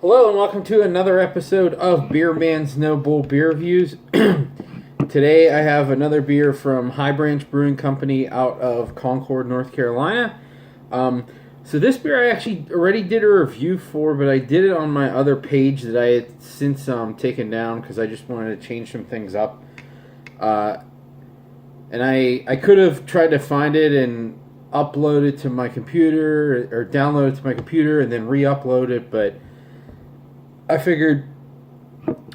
Hello and welcome to another episode of Beer Man's No Bull Beer Reviews. Today I have another beer from High Branch Brewing Company out of Concord, North Carolina. So this beer I actually already did a review for, but I did it on my other page that I had since taken down because I just wanted to change some things up. And I could have tried to find it and upload it to my computer or download it to my computer and then re-upload it, but I figured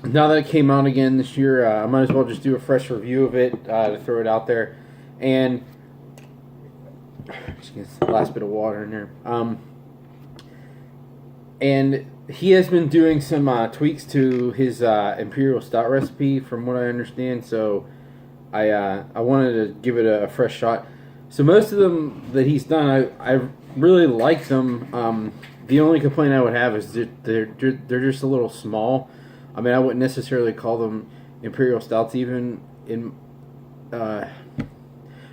now that it came out again this year, I might as well just do a fresh review of it to throw it out there. And just get the last bit of water in there. And he has been doing some tweaks to his Imperial Stout recipe, from what I understand. So I wanted to give it a fresh shot. So most of them that he's done, I really like them. The only complaint I would have is that they're just a little small. I mean, I wouldn't necessarily call them Imperial Stouts even. I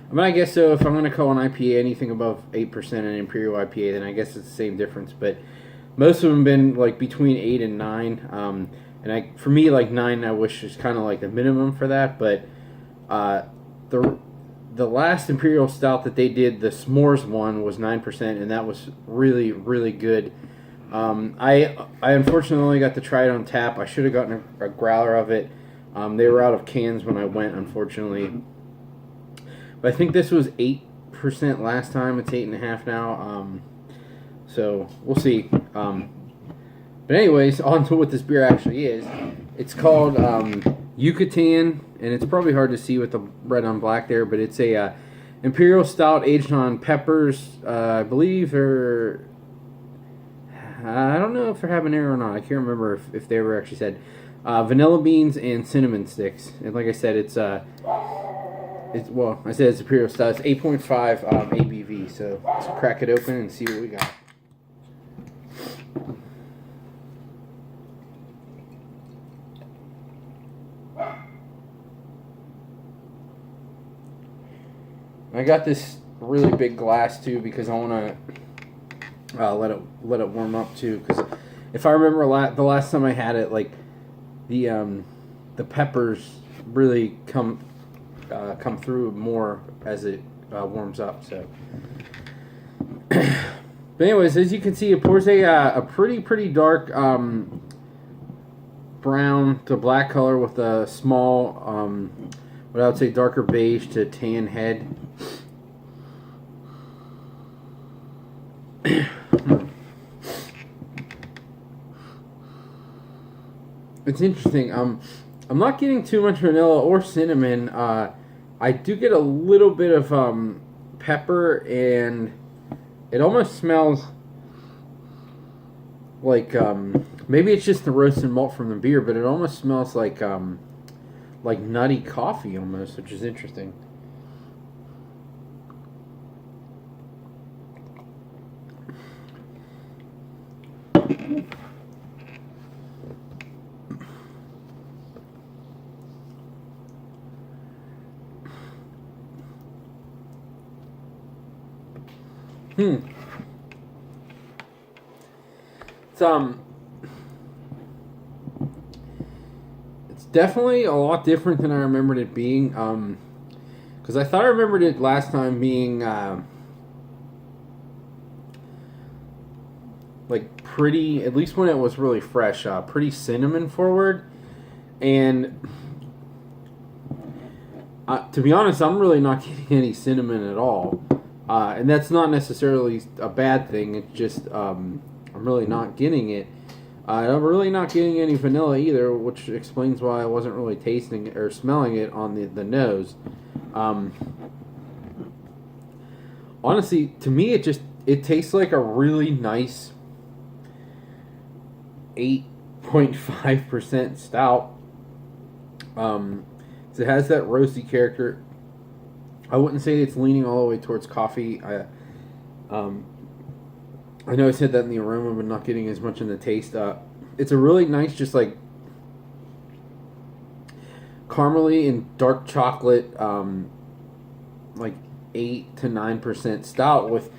mean, I guess so. If I'm going to call an IPA anything above 8% an Imperial IPA, then I guess it's the same difference. But most of them have been like between 8 and 9. And for me, like 9, I wish is kind of like the minimum for that. But the last Imperial Stout that they did, the S'mores one, was 9%, and that was really, really good. I unfortunately only got to try it on tap. I should have gotten a growler of it. They were out of cans when I went, unfortunately. But I think this was 8% last time. It's 8.5% now. So we'll see. But anyways, on to what this beer actually is. It's called Yucatan, and it's probably hard to see with the red on black there, but it's a Imperial Stout aged on peppers. I believe they're... I don't know if they're habanero or not. I can't remember if they ever actually said. Vanilla beans and cinnamon sticks. And like I said, it's Imperial Stout. It's 8.5 ABV. So let's crack it open and see what we got. I got this really big glass too because I want to let it warm up too. Because if I remember the last time I had it, like the peppers really come through more as it warms up. So, but anyways, as you can see, it pours a pretty dark brown to black color with a small what I would say darker beige to tan head. It's interesting. I'm not getting too much vanilla or cinnamon. I do get a little bit of pepper, and it almost smells like maybe it's just the roasted malt from the beer, but it almost smells like nutty coffee almost, which is interesting. It's definitely a lot different than I remembered it being. Because I thought I remembered it last time being like pretty, at least when it was really fresh, pretty cinnamon forward. And to be honest, I'm really not getting any cinnamon at all. And that's not necessarily a bad thing. It's just I'm really not getting it. I'm really not getting any vanilla either, which explains why I wasn't really tasting or smelling it on the nose. Honestly, to me, it tastes like a really nice 8.5% stout. So it has that roasty character. I wouldn't say it's leaning all the way towards coffee. I know I said that in the aroma, but not getting as much in the taste. It's a really nice, just like caramely and dark chocolate, like 8 to 9% stout with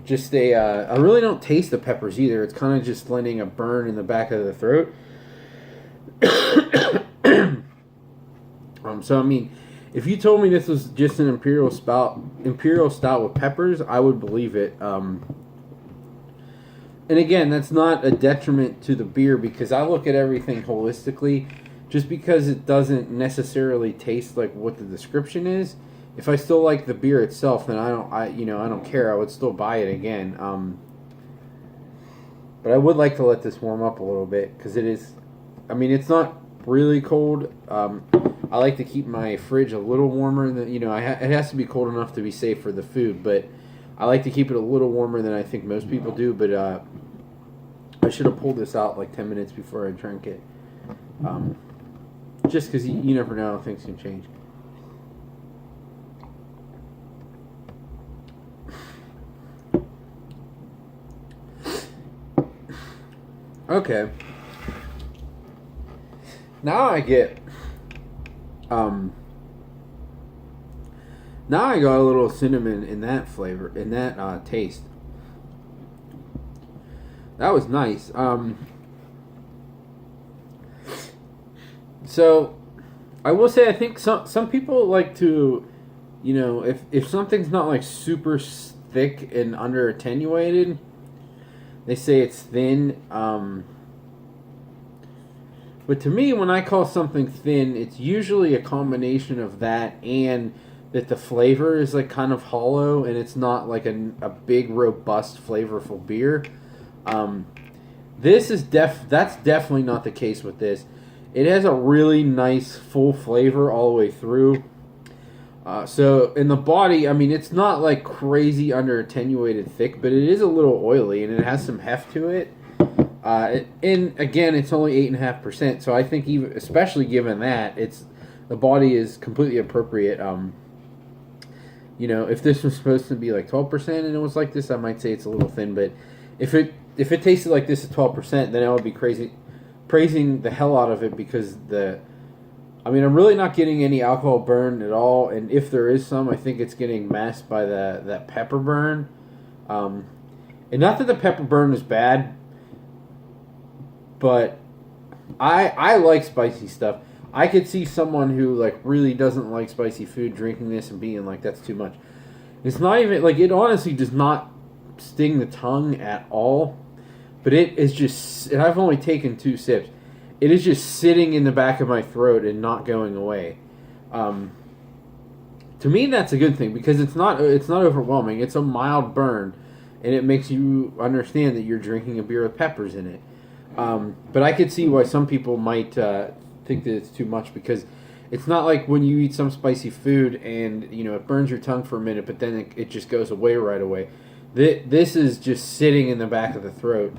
just I really don't taste the peppers either. It's kind of just letting a burn in the back of the throat. So I mean, if you told me this was just an Imperial Stout with peppers, I would believe it. And again, that's not a detriment to the beer because I look at everything holistically. Just because it doesn't necessarily taste like what the description is, if I still like the beer itself, then I don't care. I would still buy it again. But I would like to let this warm up a little bit because it is. I mean, it's not really cold. I like to keep my fridge a little warmer than it has to be cold enough to be safe for the food, but I like to keep it a little warmer than I think most people do. But I should have pulled this out like 10 minutes before I drank it. Just because you never know, things can change. Okay. Now I get now I got a little cinnamon in that flavor, in that taste. That was nice. So I will say I think some people like to, if something's not like super thick and under attenuated, they say it's thin. But to me, when I call something thin, it's usually a combination of that and that the flavor is like kind of hollow and it's not like a big, robust, flavorful beer. This is that's definitely not the case with this. It has a really nice full flavor all the way through. So in the body, I mean, it's not like crazy under attenuated thick, but it is a little oily and it has some heft to it. And again, it's only 8.5%. So I think even, especially given that, the body is completely appropriate. If this was supposed to be like 12% and it was like this, I might say it's a little thin. But if it tasted like this at 12%, then I would be praising the hell out of it because I'm really not getting any alcohol burn at all, and if there is some, I think it's getting masked by that pepper burn. And not that the pepper burn is bad, but I like spicy stuff. I could see someone who like really doesn't like spicy food drinking this and being like, that's too much. It's not even like, it honestly does not sting the tongue at all, but it is just, and I've only taken 2 sips. It is just sitting in the back of my throat and not going away. To me, that's a good thing because it's not overwhelming. It's a mild burn, and it makes you understand that you're drinking a beer with peppers in it. But I could see why some people might think that it's too much because it's not like when you eat some spicy food and it burns your tongue for a minute, but then it just goes away right away. This is just sitting in the back of the throat.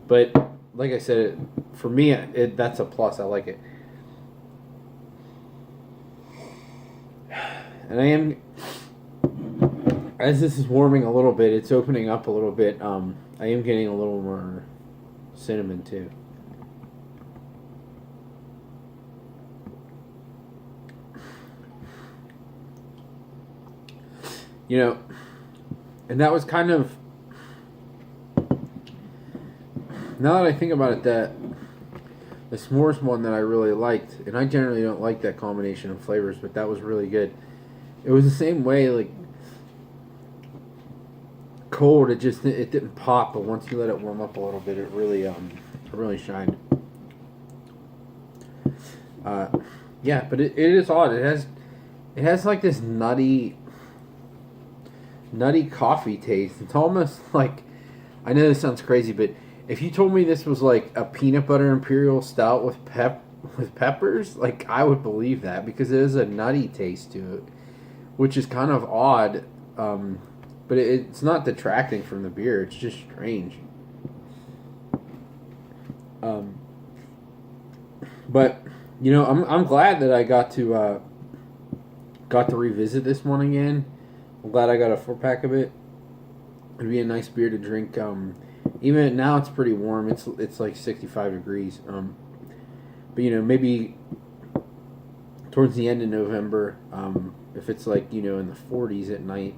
But like I said, for me, that's a plus. I like it. And I am, as this is warming a little bit, it's opening up a little bit. I am getting a little more cinnamon too. And that was kind of, now that I think about it, that the s'mores one that I really liked, and I generally don't like that combination of flavors, but that was really good. It was the same way, like cold, it didn't pop, but once you let it warm up a little bit, it really shined. Yeah, but it is odd. It has like this nutty coffee taste. It's almost like, I know this sounds crazy, but if you told me this was like a peanut butter Imperial Stout with peppers, like I would believe that because it has a nutty taste to it, which is kind of odd. But it's not detracting from the beer. It's just strange. But I'm glad that I got to revisit this one again. I'm glad I got a 4-pack of it. It'd be a nice beer to drink. Even now it's pretty warm. It's like 65 degrees. But maybe towards the end of November, if it's like in the 40s at night,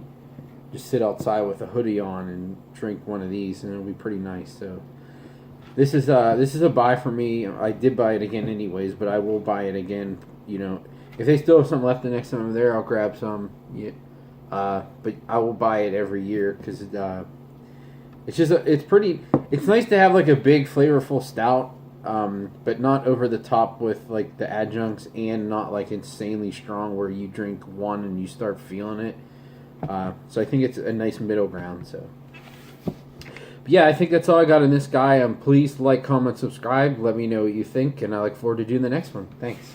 just sit outside with a hoodie on and drink one of these, and it'll be pretty nice. So this is a buy for me. I did buy it again anyways, but I will buy it again. You know, if they still have some left the next time I'm there, I'll grab some. Yeah, but I will buy it every year because it's just it's nice to have like a big flavorful stout, but not over the top with like the adjuncts, and not like insanely strong where you drink one and you start feeling it. So I think it's a nice middle ground. So. Yeah, I think that's all I got in this guy. Please like, comment, subscribe. Let me know what you think, and I look forward to doing the next one. Thanks.